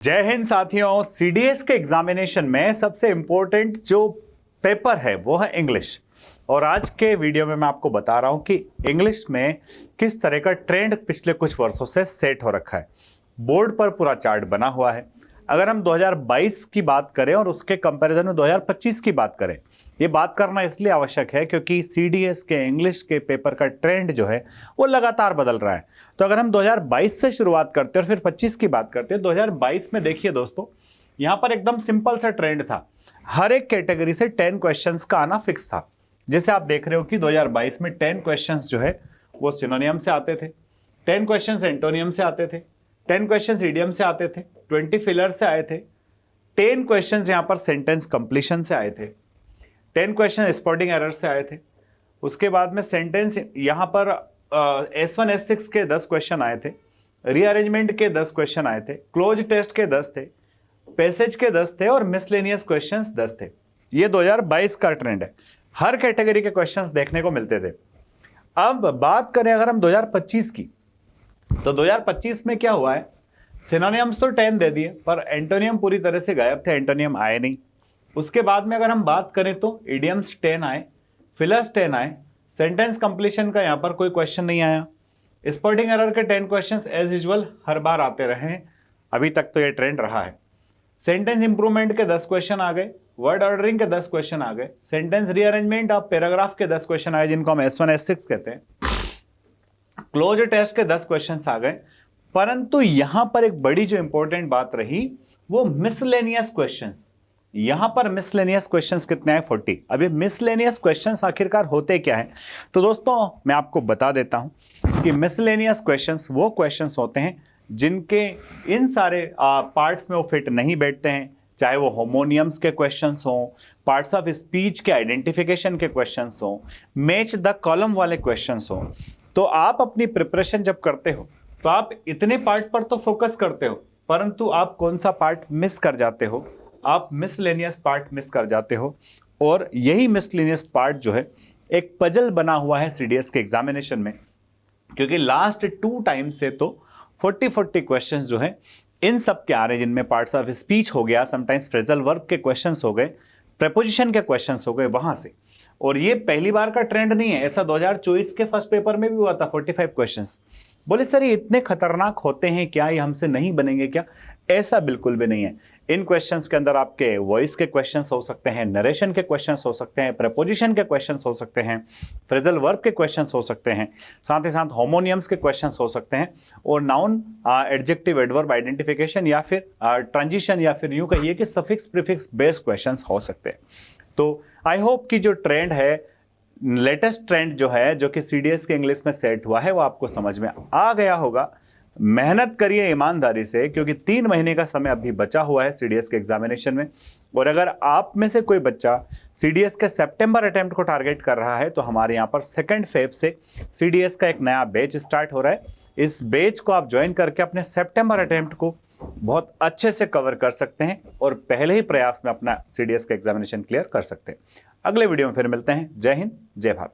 जय हिंद साथियों। सीडीएस के एग्जामिनेशन में सबसे इंपॉर्टेंट जो पेपर है वो है इंग्लिश। और आज के वीडियो में मैं आपको बता रहा हूं कि इंग्लिश में किस तरह का ट्रेंड पिछले कुछ वर्षों से सेट हो रखा है। बोर्ड पर पूरा चार्ट बना हुआ है। अगर हम 2022 की बात करें और उसके कंपैरिजन में 2025 की बात करें, ये बात करना इसलिए आवश्यक है क्योंकि सीडीएस के इंग्लिश के पेपर का ट्रेंड जो है वो लगातार बदल रहा है। तो अगर हम 2022 से शुरुआत करते हैं और फिर 25 की बात करते हैं, 2022 में देखिए दोस्तों, यहाँ पर एकदम सिंपल सा ट्रेंड था। हर एक कैटेगरी से 10 क्वेश्चंस का आना फिक्स था। जैसे आप देख रहे हो कि 2022 में 10 क्वेश्चंस जो है वो सिनोनियम से आते थे, 10 क्वेश्चंस एंटोनियम से आते थे, 10 क्वेश्चंस इडियम से आते थे, 20 फिलर से आए थे, 10 क्वेश्चंस यहाँ पर सेंटेंस कंप्लीशन से आए थे, 10 क्वेश्चन स्पॉटिंग एरर से आए थे। उसके बाद में सेंटेंस यहाँ पर S1 S6 के 10 क्वेश्चन आए थे, रीअरेंजमेंट के 10 क्वेश्चन आए थे, क्लोज टेस्ट के 10 थे, पैसेज के 10 थे और मिसलेनियस क्वेश्चंस 10 थे। ये 2022 का ट्रेंड है। हर कैटेगरी के क्वेश्चंस देखने को मिलते थे। अब बात करें अगर हम 2025 की, तो 2025 में क्या हुआ है, सिनोनियम्स तो 10 दे दिए पर एंटोनियम पूरी तरह से गायब थे, एंटोनियम आए नहीं। उसके बाद में अगर हम बात करें तो इडियम्स 10 आए, फिलर्स 10 आए, सेंटेंस कंप्लीशन का यहाँ पर कोई क्वेश्चन नहीं आया। स्पॉटिंग एरर के 10 क्वेश्चंस एज यूजुअल हर बार आते रहे हैं, अभी तक तो ये ट्रेंड रहा है। सेंटेंस इंप्रूवमेंट के 10 क्वेश्चन आ गए, वर्ड ऑर्डरिंग के 10 क्वेश्चन आ गए, सेंटेंस रीअरेंजमेंट ऑफ पैराग्राफ के 10 क्वेश्चन आए जिनको हम S1 S6 कहते हैं, क्लोज टेस्ट के 10 क्वेश्चन आ गए। परंतु यहां पर एक बड़ी जो इंपॉर्टेंट बात रही वो मिसलेनियस क्वेश्चंस। यहां पर मिसलेनियस क्वेश्चंस कितने हैं? 40। अब ये मिसलेनियस क्वेश्चंस आखिरकार होते क्या है, तो दोस्तों मैं आपको बता देता हूं कि मिसलेनियस क्वेश्चंस वो क्वेश्चंस होते हैं जिनके इन सारे पार्ट्स में वो फिट नहीं बैठते हैं, चाहे वो होमोनियम्स के क्वेश्चंस हों, पार्ट्स ऑफ स्पीच के आइडेंटिफिकेशन के क्वेश्चंस हों, मैच द कॉलम वाले क्वेश्चंस हों। तो आप अपनी प्रिपरेशन जब करते हो तो आप इतने पार्ट पर तो फोकस करते हो, परंतु आप कौन सा पार्ट मिस कर जाते हो? आप मिसलेनियस पार्ट मिस कर जाते हो। और यही मिसलेनियस पार्ट जो है एक पजल बना हुआ है सीडीएस के एग्जामिनेशन में, क्योंकि लास्ट 2 टाइम से तो 40 क्वेश्चंस जो है इन सब के आ रहे हैं, जिनमें पार्ट्स ऑफ स्पीच हो गया, समटाइम्स फ्रेजल वर्ब के क्वेश्चंस हो गए, प्रेपोजिशन के क्वेश्चंस हो गए वहां से। और ये पहली बार का ट्रेंड नहीं है, ऐसा 2024 के फर्स्ट पेपर में भी हुआ था, 45 क्वेश्चंस। बोले सर ये इतने खतरनाक होते हैं क्या, ये हमसे नहीं बनेंगे क्या? ऐसा बिल्कुल भी नहीं है। इन क्वेश्चंस के अंदर आपके वॉइस के क्वेश्चंस हो सकते हैं, नरेशन के क्वेश्चंस हो सकते हैं, प्रेपोजिशन के क्वेश्चंस हो सकते हैं, फ्रेजल वर्ब के क्वेश्चंस हो सकते हैं, साथ ही साथ होमोनियम्स के क्वेश्चंस हो सकते हैं, और नाउन एडजेक्टिव एडवर्ब आइडेंटिफिकेशन या फिर ट्रांजिशन या फिर यूं कहिए कि सफिक्स प्रीफिक्स बेस्ड क्वेश्चंस हो सकते हैं। तो आई होप कि जो ट्रेंड है, लेटेस्ट ट्रेंड जो है, जो कि सीडीएस के इंग्लिश में सेट हुआ है, वो आपको समझ में आ गया होगा। मेहनत करिए ईमानदारी से, क्योंकि 3 महीने का समय अभी बचा हुआ है सीडीएस के एग्जामिनेशन में। और अगर आप में से कोई बच्चा सीडीएस के सितंबर अटेम्प्ट को टारगेट कर रहा है तो हमारे यहाँ पर 2 फेब से सीडीएस का एक नया बैच स्टार्ट हो रहा है। इस बैच को आप ज्वाइन करके अपने सितंबर अटेम्प्ट को बहुत अच्छे से कवर कर सकते हैं और पहले ही प्रयास में अपना सीडीएस का एग्जामिनेशन क्लियर कर सकते हैं। अगले वीडियो में फिर मिलते हैं। जय हिंद, जय भारत।